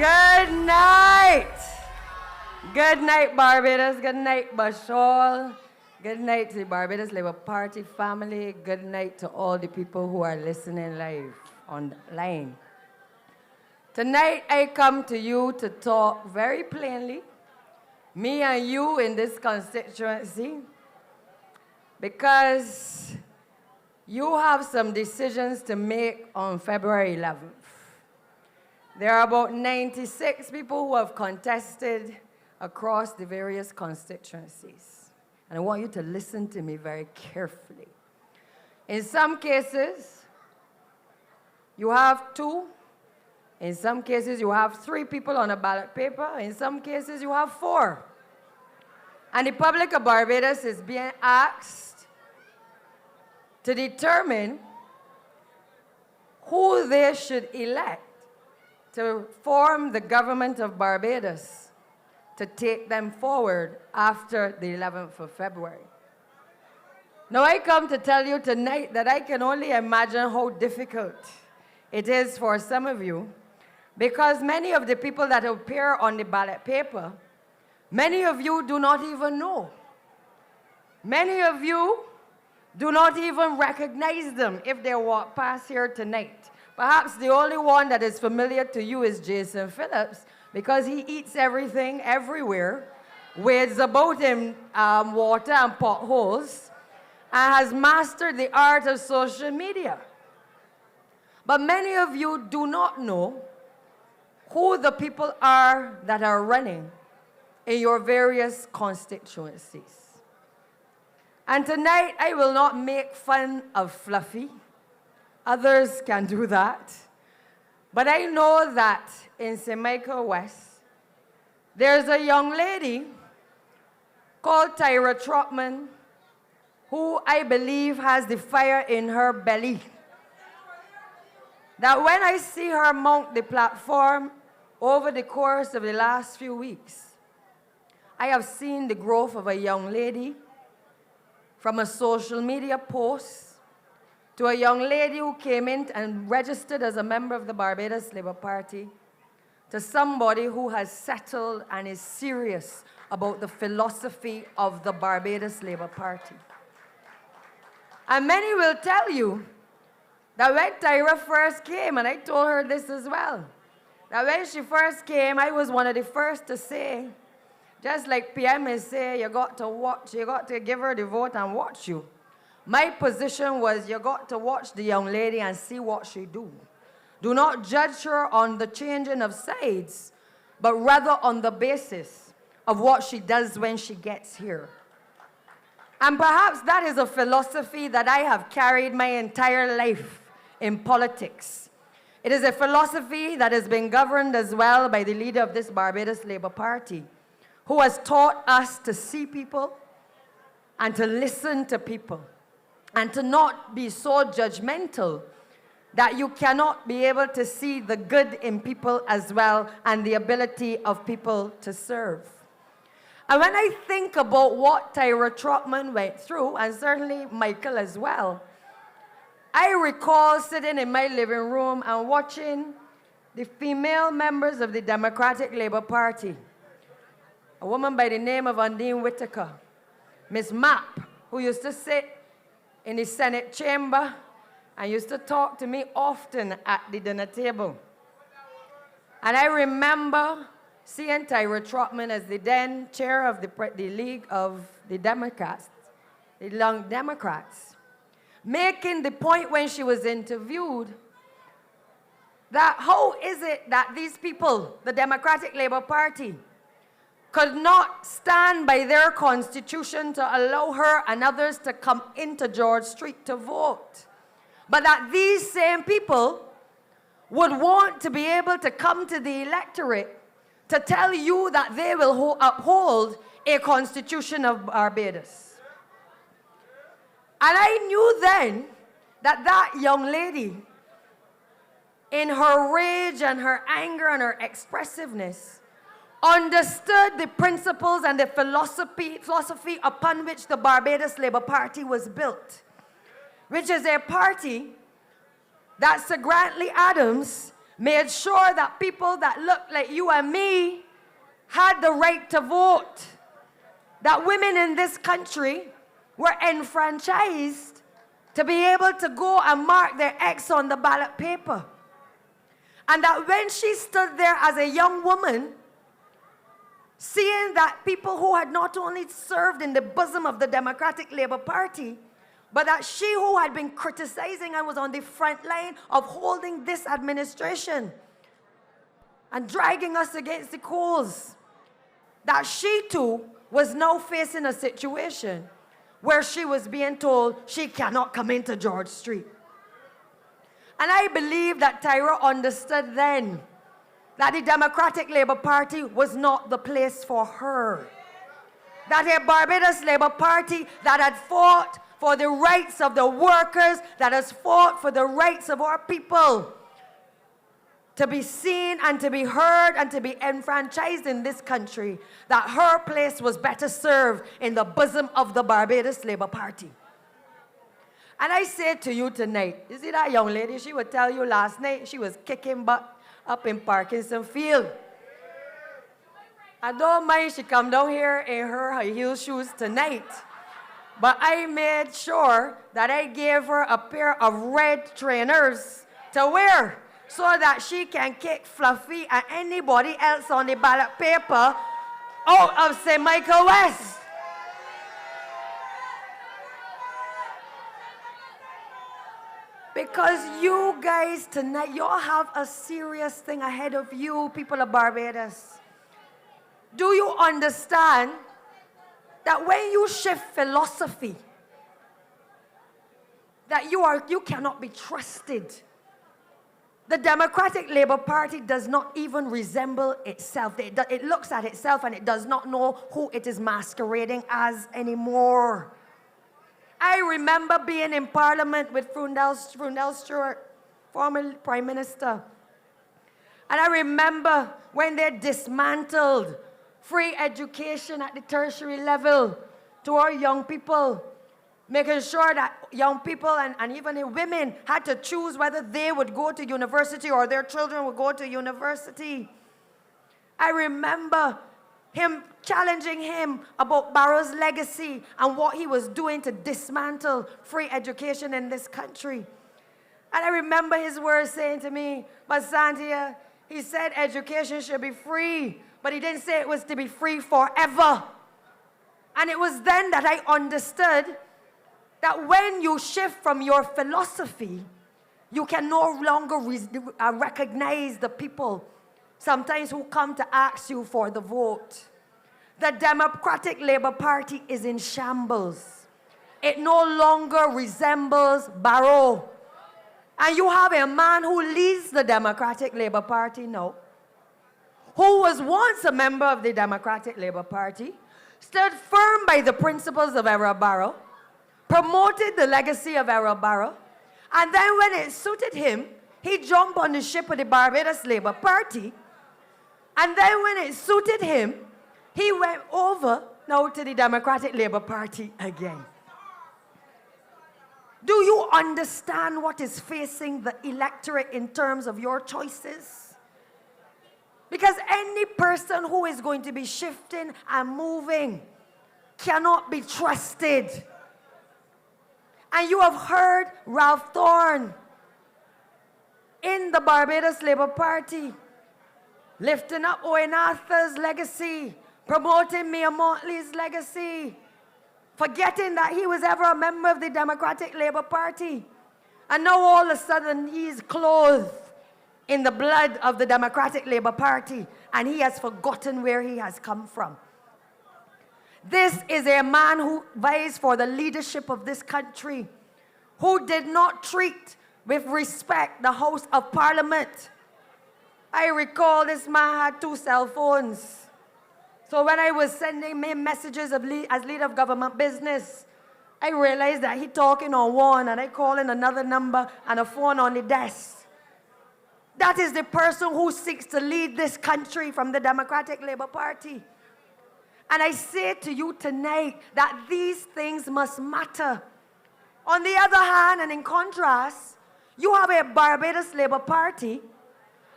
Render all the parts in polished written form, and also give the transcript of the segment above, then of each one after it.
Good night. Good night, Barbados. Good night, Bradshaw. Good night to the Barbados Labour Party family. Good night to all the people who are listening live online. Tonight, I come to you to talk very plainly, me and you in this constituency, because you have some decisions to make on February 11th. There are about 96 people who have contested across the various constituencies. And I want you to listen to me very carefully. In some cases, you have 2. In some cases, you have 3 people on a ballot paper. In some cases, you have 4. And the public of Barbados is being asked to determine who they should elect to form the government of Barbados to take them forward after the 11th of February. Now, I come to tell you tonight that I can only imagine how difficult it is for some of you, because many of the people that appear on the ballot paper, many of you do not even know. Many of you do not even recognize them if they walk past here tonight. Perhaps the only one that is familiar to you is Jason Phillips, because he eats everything everywhere, wades about in water and potholes, and has mastered the art of social media. But many of you do not know who the people are that are running in your various constituencies. And tonight, I will not make fun of Fluffy. Others can do that. But I know that in St. Michael West, there's a young lady called Tyra Trotman who I believe has the fire in her belly. That when I see her mount the platform over the course of the last few weeks, I have seen the growth of a young lady from a social media post to a young lady who came in and registered as a member of the Barbados Labour Party, to somebody who has settled and is serious about the philosophy of the Barbados Labour Party. And many will tell you that when Tyra first came, and I told her this as well, that when she first came, I was one of the first to say, just like PM is saying, you got to watch, you got to give her the vote and watch you. My position was, you got to watch the young lady and see what she do. Do not judge her on the changing of sides, but rather on the basis of what she does when she gets here. And perhaps that is a philosophy that I have carried my entire life in politics. It is a philosophy that has been governed as well by the leader of this Barbados Labour Party, who has taught us to see people and to listen to people, and to not be so judgmental that you cannot be able to see the good in people as well and the ability of people to serve. And when I think about what Tyra Trotman went through, and certainly Michael as well, I recall sitting in my living room and watching the female members of the Democratic Labour Party, a woman by the name of Undine Whitaker, Miss Mapp, who used to sit in the Senate chamber and used to talk to me often at the dinner table. And I remember seeing Tyra Trotman as the then chair of the League of the Democrats, the Young Democrats, making the point when she was interviewed that how is it that these people, the Democratic Labour Party, could not stand by their constitution to allow her and others to come into George Street to vote, but that these same people would want to be able to come to the electorate to tell you that they will uphold a constitution of Barbados. And I knew then that that young lady, in her rage and her anger and her expressiveness, understood the principles and the philosophy upon which the Barbados Labour Party was built, which is a party that Sir Grantley Adams made sure that people that looked like you and me had the right to vote, that women in this country were enfranchised to be able to go and mark their X on the ballot paper. And that when she stood there as a young woman, seeing that people who had not only served in the bosom of the Democratic Labour Party, but that she who had been criticizing and was on the front line of holding this administration and dragging us against the coals, that she too was now facing a situation where she was being told she cannot come into George Street. And I believe that Tyra understood then that the Democratic Labour Party was not the place for her. That a Barbados Labour Party that had fought for the rights of the workers, that has fought for the rights of our people to be seen and to be heard and to be enfranchised in this country, that her place was better served in the bosom of the Barbados Labour Party. And I say to you tonight, you see that young lady, she would tell you last night she was kicking butt up in Parkinson Field. I don't mind she come down here in her high heel shoes tonight, but I made sure that I gave her a pair of red trainers to wear so that she can kick Fluffy and anybody else on the ballot paper out of St. Michael West. Because you guys tonight, you all have a serious thing ahead of you, people of Barbados. Do you understand that when you shift philosophy, that you cannot be trusted? The Democratic Labour Party does not even resemble itself. It looks at itself and it does not know who it is masquerading as anymore. I remember being in Parliament with Frundell Stewart, former Prime Minister. And I remember when they dismantled free education at the tertiary level to our young people, making sure that young people and even the women had to choose whether they would go to university or their children would go to university. I remember him challenging him about Barrow's legacy and what he was doing to dismantle free education in this country. And I remember his words saying to me, but Santia, he said education should be free, but he didn't say it was to be free forever. And it was then that I understood that when you shift from your philosophy, you can no longer recognize the people sometimes who come to ask you for the vote. The Democratic Labour Party is in shambles. It no longer resembles Barrow. And you have a man who leads the Democratic Labour Party now, who was once a member of the Democratic Labour Party, stood firm by the principles of Errol Barrow, promoted the legacy of Errol Barrow, and then when it suited him, he jumped on the ship of the Barbados Labour Party, and then when it suited him, he went over now to the Democratic Labour Party again. Do you understand what is facing the electorate in terms of your choices? Because any person who is going to be shifting and moving cannot be trusted. And you have heard Ralph Thorne in the Barbados Labour Party lifting up Owen Arthur's legacy, promoting Mia Motley's legacy, forgetting that he was ever a member of the Democratic Labour Party. And now all of a sudden he's clothed in the blood of the Democratic Labour Party and he has forgotten where he has come from. This is a man who vies for the leadership of this country, who did not treat with respect the House of Parliament. I recall this man had 2 cell phones. So when I was sending him messages as leader of government business, I realized that he talking on one and I calling another number and a phone on the desk. That is the person who seeks to lead this country from the Democratic Labour Party. And I say to you tonight that these things must matter. On the other hand, and in contrast, you have a Barbados Labour Party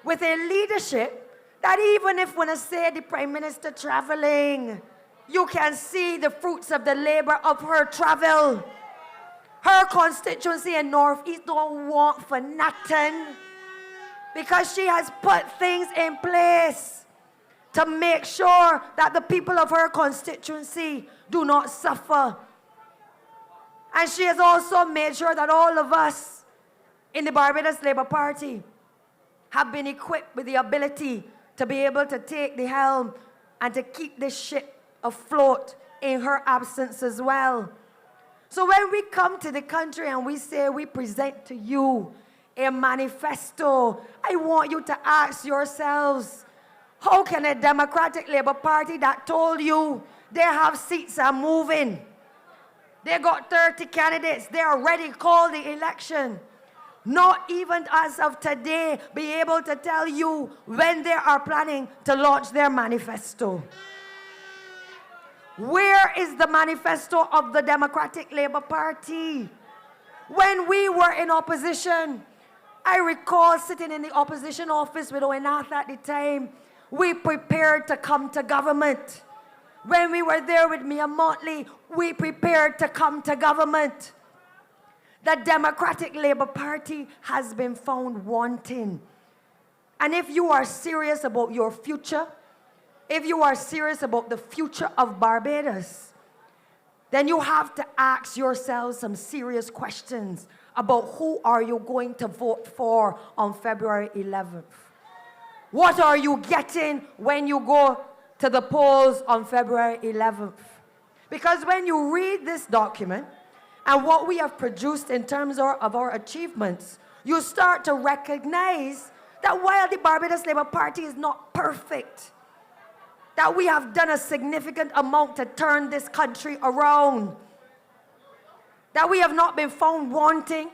with a leadership that even if when I say the Prime Minister traveling, you can see the fruits of the labor of her travel. Her constituency in Northeast don't want for nothing because she has put things in place to make sure that the people of her constituency do not suffer. And she has also made sure that all of us in the Barbados Labour Party have been equipped with the ability to be able to take the helm and to keep this ship afloat in her absence as well. So when we come to the country and we say we present to you a manifesto, I want you to ask yourselves, how can a Democratic Labour Party that told you they have seats are moving, they got 30 candidates, they already called the election, not even as of today be able to tell you when they are planning to launch their manifesto? Where is the manifesto of the Democratic Labour Party? When we were in opposition, I recall sitting in the opposition office with Owenath at the time. We prepared to come to government. When we were there with Mia Motley, we prepared to come to government. The Democratic Labour Party has been found wanting. And if you are serious about your future, if you are serious about the future of Barbados, then you have to ask yourselves some serious questions about who are you going to vote for on February 11th. What are you getting when you go to the polls on February 11th? Because when you read this document and what we have produced in terms of our achievements, you start to recognize that while the Barbados Labour Party is not perfect, that we have done a significant amount to turn this country around. That we have not been found wanting.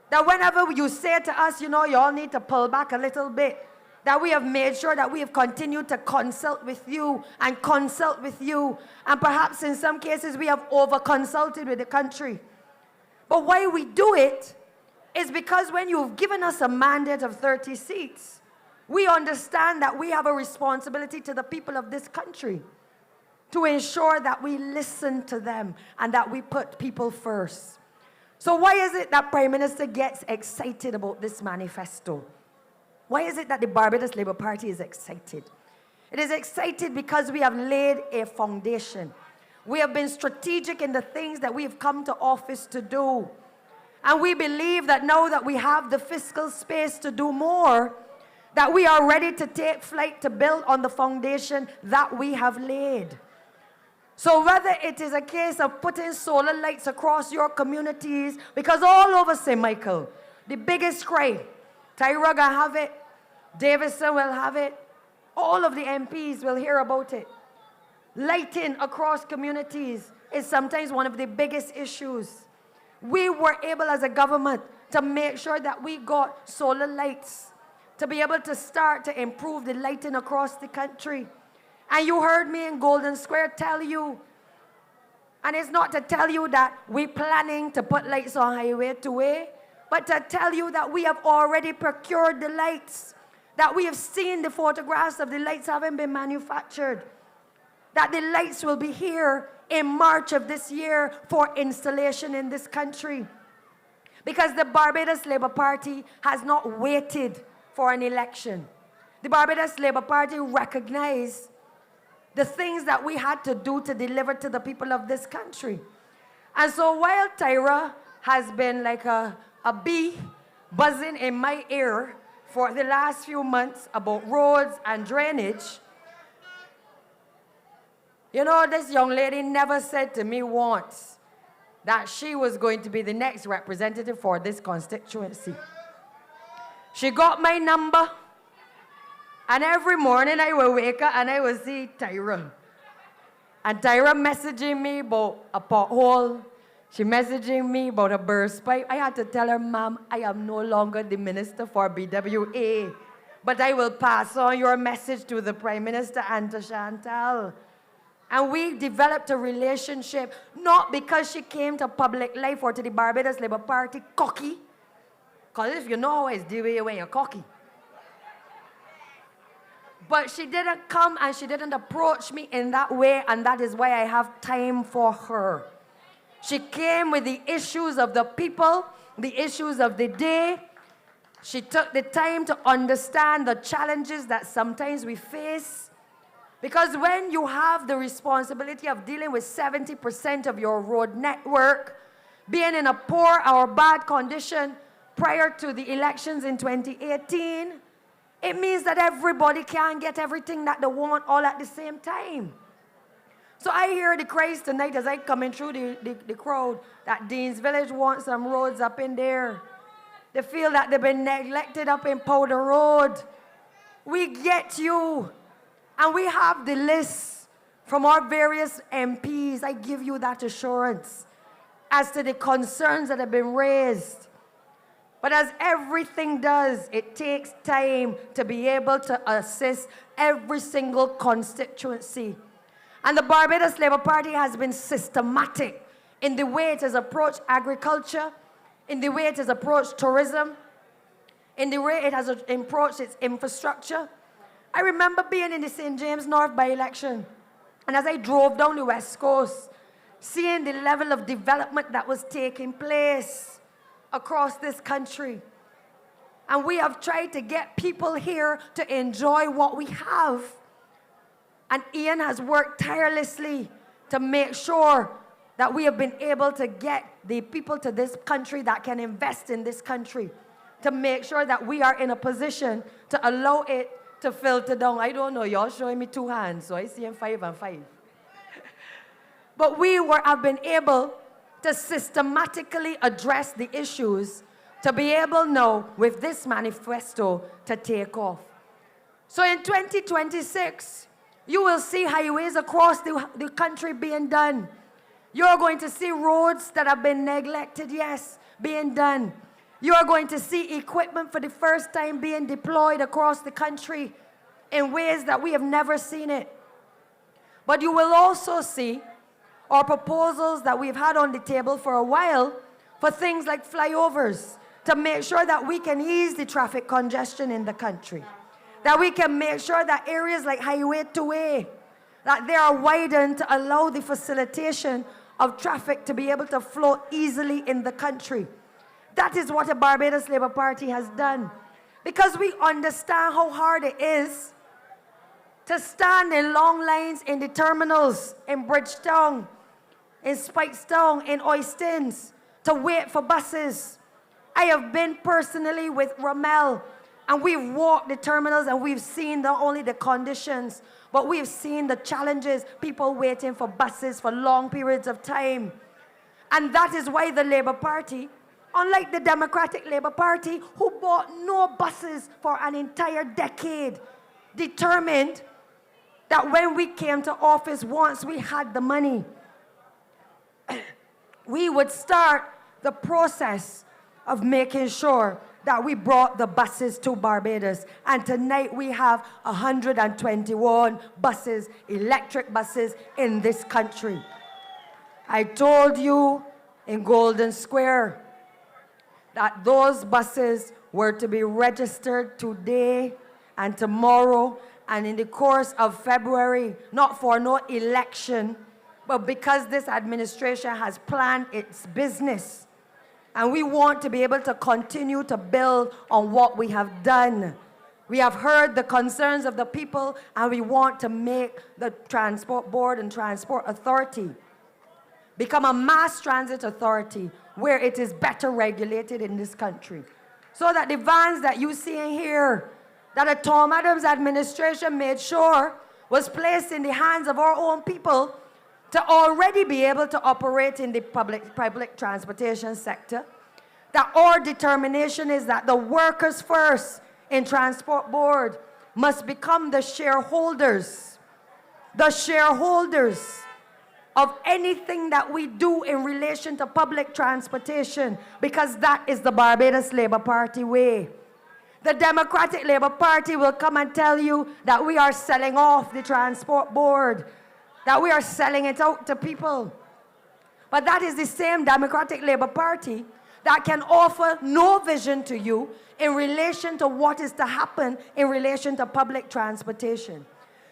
That whenever you say to us, you know, you all need to pull back a little bit, that we have made sure that we have continued to consult with you and consult with you. And perhaps in some cases we have over-consulted with the country. But why we do it is because when you've given us a mandate of 30 seats, we understand that we have a responsibility to the people of this country to ensure that we listen to them and that we put people first. So why is it that Prime Minister gets excited about this manifesto? Why is it that the Barbados Labour Party is excited? It is excited because we have laid a foundation. We have been strategic in the things that we have come to office to do. And we believe that now that we have the fiscal space to do more, that we are ready to take flight to build on the foundation that we have laid. So whether it is a case of putting solar lights across your communities, because all over St. Michael, the biggest cry, Tyra will have it, Davison will have it, all of the MPs will hear about it. Lighting across communities is sometimes one of the biggest issues. We were able as a government to make sure that we got solar lights to be able to start to improve the lighting across the country. And you heard me in Golden Square tell you, and it's not to tell you that we're planning to put lights on Highway 2A, but to tell you that we have already procured the lights, that we have seen the photographs of the lights having been manufactured, that the lights will be here in March of this year for installation in this country. Because the Barbados Labour Party has not waited for an election. The Barbados Labour Party recognized the things that we had to do to deliver to the people of this country. And so while Tyra has been like a bee buzzing in my ear for the last few months about roads and drainage, you know, this young lady never said to me once that she was going to be the next representative for this constituency. She got my number, and every morning I will wake up and I will see Tyra. And Tyra messaging me about a pothole. She messaging me about a burst pipe. I had to tell her, Ma'am, I am no longer the minister for BWA, but I will pass on your message to the Prime Minister and to Chantal. And we developed a relationship, not because she came to public life or to the Barbados Labour Party cocky, because if you know how it's the way when you're cocky. But she didn't come and she didn't approach me in that way, and that is why I have time for her. She came with the issues of the people, the issues of the day. She took the time to understand the challenges that sometimes we face. Because when you have the responsibility of dealing with 70% of your road network, being in a poor or bad condition prior to the elections in 2018, it means that everybody can't get everything that they want all at the same time. So I hear the cries tonight as I coming through the crowd that Dean's Village wants some roads up in there. They feel that they've been neglected up in Powder Road. We get you. And we have the list from our various MPs. I give you that assurance as to the concerns that have been raised. But as everything does, it takes time to be able to assist every single constituency. And the Barbados Labour Party has been systematic in the way it has approached agriculture, in the way it has approached tourism, in the way it has approached its infrastructure. I remember being in the St. James North by-election, and as I drove down the West Coast, seeing the level of development that was taking place across this country. And we have tried to get people here to enjoy what we have. And Ian has worked tirelessly to make sure that we have been able to get the people to this country that can invest in this country, to make sure that we are in a position to allow it to filter down. I don't know, y'all showing me two hands, so I see 5 and 5. But we have been able to systematically address the issues to be able now, with this manifesto, to take off. So in 2026, you will see highways across the country being done. You're going to see roads that have been neglected, yes, being done. You're going to see equipment for the first time being deployed across the country in ways that we have never seen it. But you will also see our proposals that we've had on the table for a while for things like flyovers to make sure that we can ease the traffic congestion in the country. That we can make sure that areas like Highway 2A, that they are widened to allow the facilitation of traffic to be able to flow easily in the country. That is what the Barbados Labour Party has done. Because we understand how hard it is to stand in long lines in the terminals, in Bridgetown, in Spikestown, in Oistins, to wait for buses. I have been personally with Rommel, and we've walked the terminals and we've seen not only the conditions, but we've seen the challenges, people waiting for buses for long periods of time. And that is why the Labour Party, unlike the Democratic Labour Party, who bought no buses for an entire decade, determined that when we came to office, once we had the money, we would start the process of making sure that we brought the buses to Barbados. And tonight we have 121 buses, electric buses, in this country. I told you in Golden Square that those buses were to be registered today and tomorrow and in the course of February, not for no election, but because this administration has planned its business. And we want to be able to continue to build on what we have done. We have heard the concerns of the people, and we want to make the Transport Board and Transport Authority become a mass transit authority where it is better regulated in this country. So that the vans that you see in here, that the Tom Adams administration made sure was placed in the hands of our own people to already be able to operate in the public transportation sector. That our determination is that the workers first in Transport Board must become the shareholders of anything that we do in relation to public transportation, because that is the Barbados Labour Party way. The Democratic Labour Party will come and tell you that we are selling off the Transport Board, that we are selling it out to people. But that is the same Democratic Labour Party that can offer no vision to you in relation to what is to happen in relation to public transportation.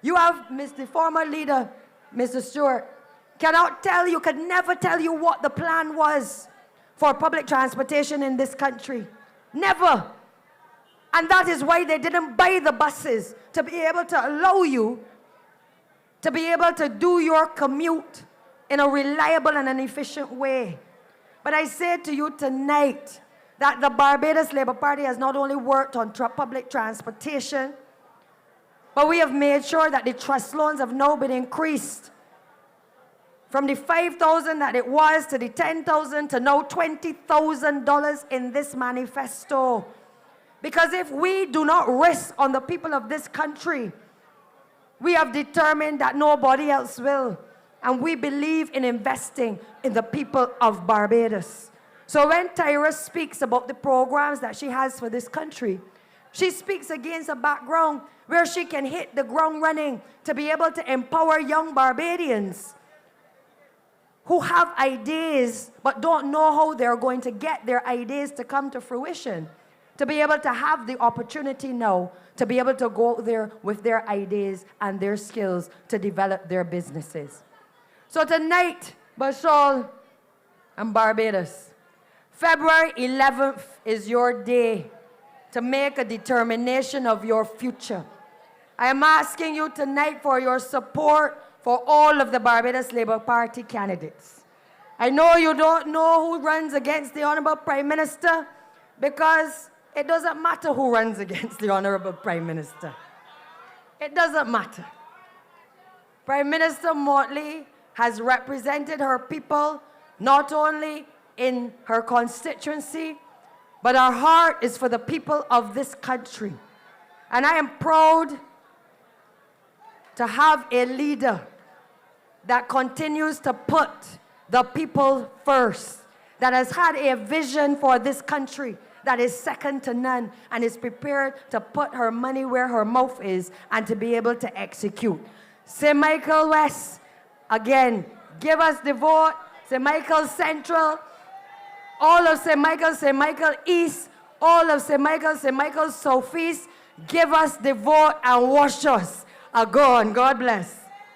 You have the former leader, Mr. Stewart, could never tell you what the plan was for public transportation in this country. Never. And that is why they didn't buy the buses, to be able to allow you to be able to do your commute in a reliable and an efficient way. But I say to you tonight that the Barbados Labour Party has not only worked on public transportation, but we have made sure that the trust loans have now been increased from the $5,000 that it was to the $10,000 to now $20,000 in this manifesto. Because if we do not risk on the people of this country, we have determined that nobody else will. And we believe in investing in the people of Barbados. So when Tyra speaks about the programs that she has for this country, she speaks against a background where she can hit the ground running to be able to empower young Barbadians who have ideas but don't know how they're going to get their ideas to come to fruition, to be able to have the opportunity now to be able to go there with their ideas and their skills to develop their businesses. So tonight, Bradshaw and Barbados, February 11th is your day to make a determination of your future. I am asking you tonight for your support for all of the Barbados Labour Party candidates. I know you don't know who runs against the Honourable Prime Minister, because it doesn't matter who runs against the Honourable Prime Minister. It doesn't matter. Prime Minister Motley has represented her people not only in her constituency, but her heart is for the people of this country. And I am proud to have a leader that continues to put the people first, that has had a vision for this country that is second to none, and is prepared to put her money where her mouth is and to be able to execute. St. Michael West, again, give us the vote. St. Michael Central, all of St. Michael East, all of St. Michael Southeast, give us the vote and wash us. Go on. God bless.